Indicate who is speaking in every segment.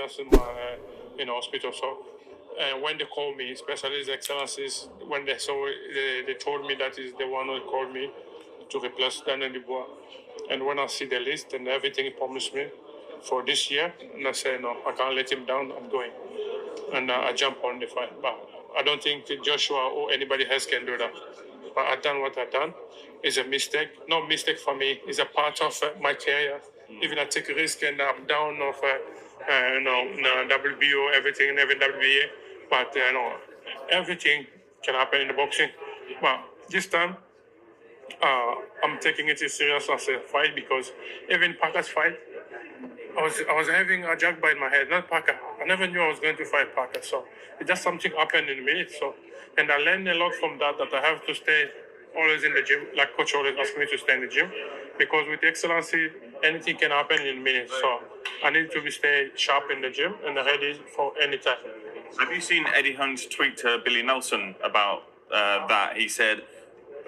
Speaker 1: serious in my hospital. So when they called me, especially His Excellencies, when they saw it, they told me that is the one who called me to replace Daniel Dubois. And when I see the list and everything he promised me for this year, and I say, no, I can't let him down, I'm going. And I jump on the fight. But I don't think Joshua or anybody else can do that. But I've done what I've done. It's a mistake. No mistake for me. It's a part of my career. Even I take a risk and I'm down of WBO, everything, and even WBA. But everything can happen in the boxing. But this time, I'm taking it as serious as a fight because even Parker's fight, I was having a jack bite in my head, not Parker. I never knew I was going to fight Parker. So it just something happened in me. So and I learned a lot from that I have to stay always in the gym, like coach always asked me to stay in the gym, because with excellency, anything can happen in minutes. So I need to stay sharp in the gym and ready for any time.
Speaker 2: Have you seen Eddie Hearn's tweet to Billy Nelson about that? He said,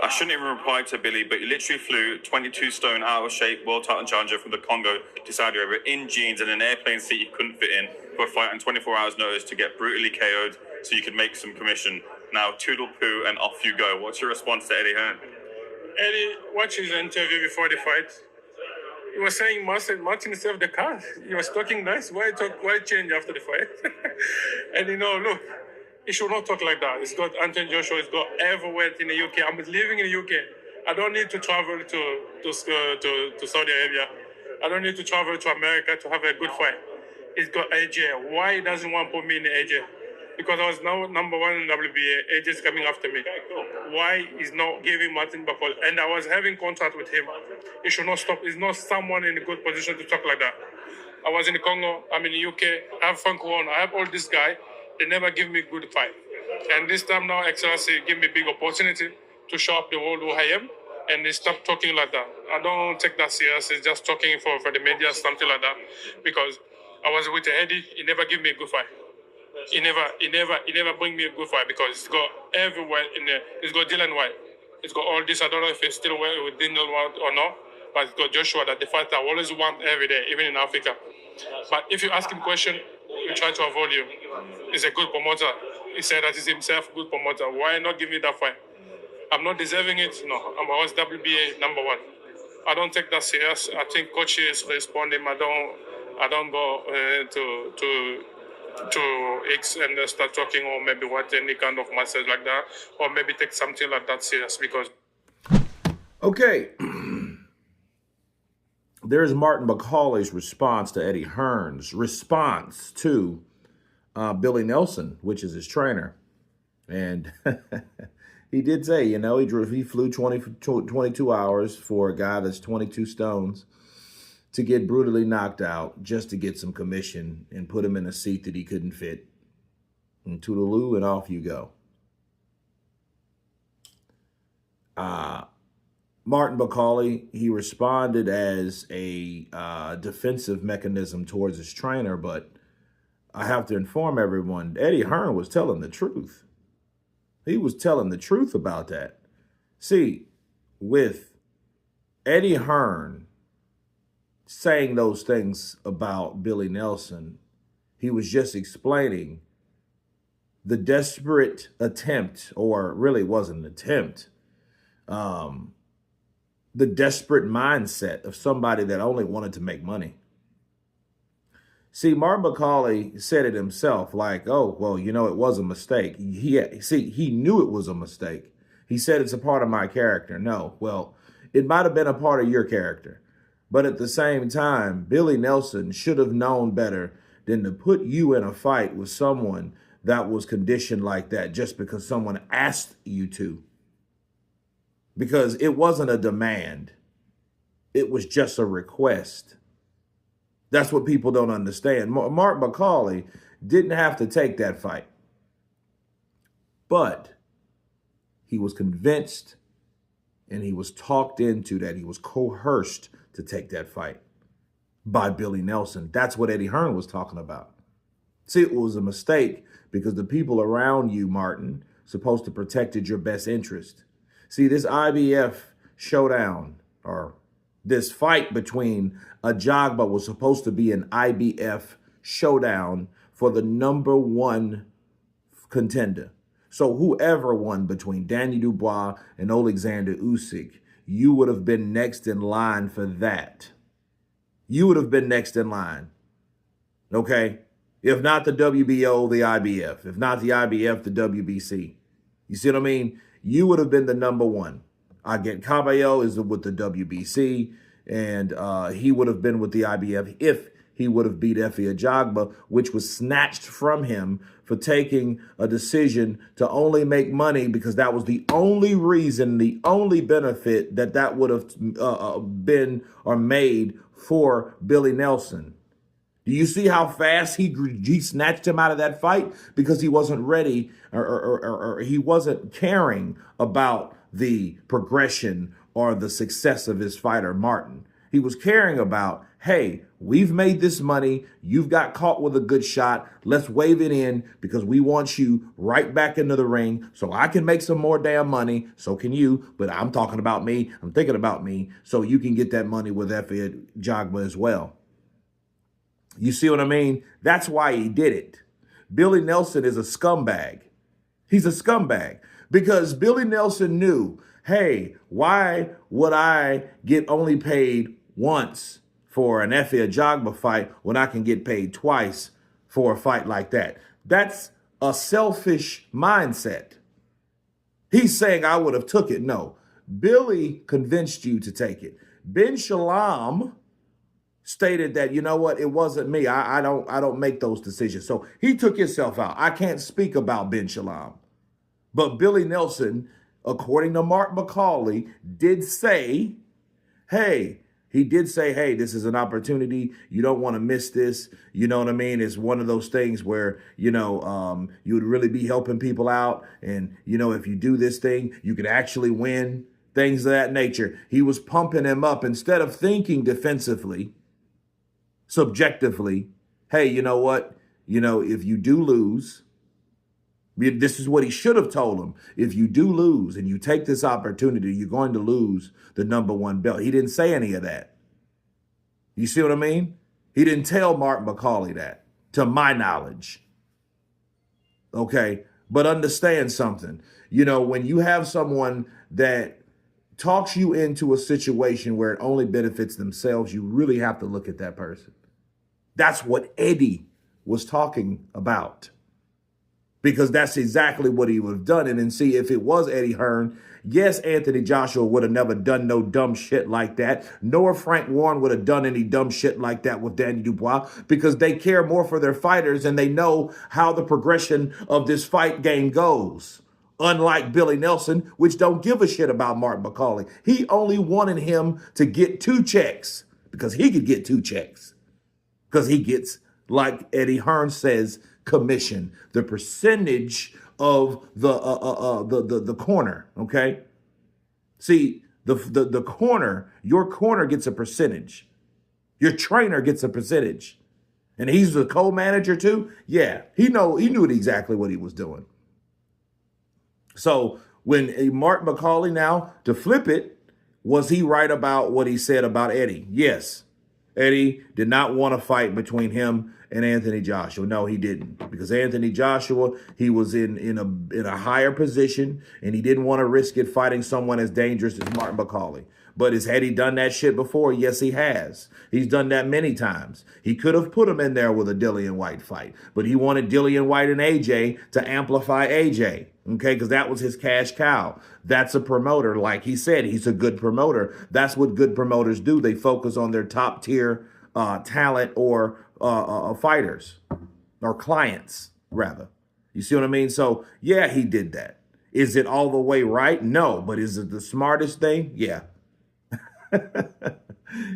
Speaker 2: I shouldn't even reply to Billy, but he literally flew 22 stone out of shape world title challenger from the Congo to Saudi Arabia in jeans and an airplane seat you couldn't fit in for a fight on 24 hours notice to get brutally KO'd so you could make some commission. Now toodle poo and off you go. What's your response to Eddie Hearn?
Speaker 1: Eddie watched his interview before the fight. He was saying Martin saved the car. He was talking nice. Why change after the fight? And look, he should not talk like that. He's got Anthony Joshua. He's got everywhere in the UK. I'm living in the UK. I don't need to travel to Saudi Arabia. I don't need to travel to America to have a good fight. He's got AJ. Why he doesn't want to put me in the AJ? Because I was now number one in WBA. AJ is coming after me. Why he's not giving Martin Bakole? And I was having contract with him. He should not stop. He's not someone in a good position to talk like that. I was in the Congo. I'm in the UK. I have Frank Warren. I have all this guy. They never give me good fight. And this time now, Excellency give me big opportunity to show up the world who I am. And they stop talking like that. I don't take that serious. It's just talking for the media, something like that. Because I was with Eddie. He never give me a good fight. He never bring me a good fight because it's got everywhere in there. It's got Dylan White. It's got all this. I don't know if it's still with Dylan White or not. But it's got Joshua, that the fighter I always want every day, even in Africa. But if you ask him question, he try to avoid you. He's a good promoter. He said that he's himself a good promoter. Why not give me that fight? I'm not deserving it. No, I was WBA number one. I don't take that serious. I think coaches respond him. I don't go to X and start talking or maybe what any kind of message like that, or maybe take something like that serious because.
Speaker 3: Okay. There's Martin Bakole's response to Eddie Hearn's response to Billy Nelson, which is his trainer. And he did say, he flew 22 hours for a guy that's 22 stones to get brutally knocked out just to get some commission and put him in a seat that he couldn't fit. And toodaloo, and off you go. Martin Bakole, he responded as a defensive mechanism towards his trainer, but I have to inform everyone, Eddie Hearn was telling the truth. He was telling the truth about that. See, with Eddie Hearn saying those things about Billy Nelson, he was just explaining the desperate attempt, or really wasn't an attempt, the desperate mindset of somebody that only wanted to make money. See, Martin Bakole said it himself, like, oh, well, it was a mistake. He knew it was a mistake. He said it's a part of my character. No, well, it might have been a part of your character. But at the same time, Billy Nelson should have known better than to put you in a fight with someone that was conditioned like that just because someone asked you to. Because it wasn't a demand. It was just a request. That's what people don't understand. Mark Bakole didn't have to take that fight. But he was convinced and he was talked into that. He was coerced to take that fight by Billy Nelson. That's what Eddie Hearn was talking about. See, it was a mistake because the people around you, Martin, supposed to protected your best interest. See, this IBF showdown, or this fight between Ajagba was supposed to be an IBF showdown for the #1 contender. So whoever won between Daniel Dubois and Alexander Usyk, you would have been next in line for that. You would have been next in line. Okay? If not the WBO, the IBF. If not the IBF, the WBC. You see what I mean? You would have been the #1. I get Cabello is with the WBC, and he would have been with the IBF if he would have beat Efe Ajagba, which was snatched from him for taking a decision to only make money because that was the only reason, the only benefit that would have been or made for Billy Nelson. Do you see how fast he snatched him out of that fight? Because he wasn't ready or he wasn't caring about the progression or the success of his fighter, Martin. He was caring about, hey, we've made this money. You've got caught with a good shot. Let's wave it in because we want you right back into the ring so I can make some more damn money. So can you. But I'm talking about me. I'm thinking about me. So you can get that money with Efe Ajagba as well. You see what I mean? That's why he did it. Billy Nelson is a scumbag. He's a scumbag because Billy Nelson knew, hey, why would I get only paid once for an Efe Ajagba fight when I can get paid twice for a fight like that? That's a selfish mindset. He's saying I would have took it. No, Billy convinced you to take it. Ben Shalom stated that, you know what, it wasn't me. I don't make those decisions. So he took himself out. I can't speak about Ben Shalom. But Billy Nelson, according to Mark Bakole, did say, hey, this is an opportunity. You don't want to miss this. You know what I mean? It's one of those things where, you would really be helping people out. And, if you do this thing, you could actually win. Things of that nature. He was pumping him up instead of thinking defensively, subjectively, hey, you know what? If you do lose, this is what he should have told him. If you do lose and you take this opportunity, you're going to lose the #1 belt. He didn't say any of that. You see what I mean? He didn't tell Mark Bakole that, to my knowledge. Okay? But understand something. When you have someone that talks you into a situation where it only benefits themselves, you really have to look at that person. That's what Eddie was talking about. Because that's exactly what he would have done. And then see, if it was Eddie Hearn, yes, Anthony Joshua would have never done no dumb shit like that. Nor Frank Warren would have done any dumb shit like that with Daniel Dubois, because they care more for their fighters and they know how the progression of this fight game goes. Unlike Billy Nelson, which don't give a shit about Mark Bakole. He only wanted him to get 2 checks because he could get 2 checks. Because he gets, like Eddie Hearn says, commission, the percentage of the corner, okay? See, the corner, your corner gets a percentage. Your trainer gets a percentage. And he's the co-manager too? Yeah, he knew exactly what he was doing. So when Mark Bakole, now, to flip it, was he right about what he said about Eddie? Yes. Eddie did not want to fight between him and Anthony Joshua. No, he didn't. Because Anthony Joshua, he was in a higher position, and he didn't want to risk it fighting someone as dangerous as Martin Bakole. But had he done that shit before? Yes, he has. He's done that many times. He could have put him in there with a Dillian White fight, but he wanted Dillian White and AJ to amplify AJ, okay, because that was his cash cow. That's a promoter. Like he said, he's a good promoter. That's what good promoters do. They focus on their top tier talent or fighters or clients, rather. You see what I mean? So, yeah, he did that. Is it all the way right? No. But is it the smartest thing? Yeah.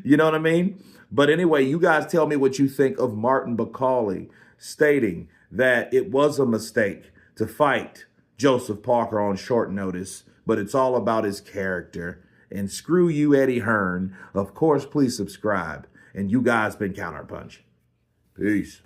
Speaker 3: You know what I mean? But anyway, you guys tell me what you think of Martin Bakole stating that it was a mistake to fight Joseph Parker on short notice, but it's all about his character. And screw you, Eddie Hearn. Of course, please subscribe. And you guys been Counterpunch. Peace.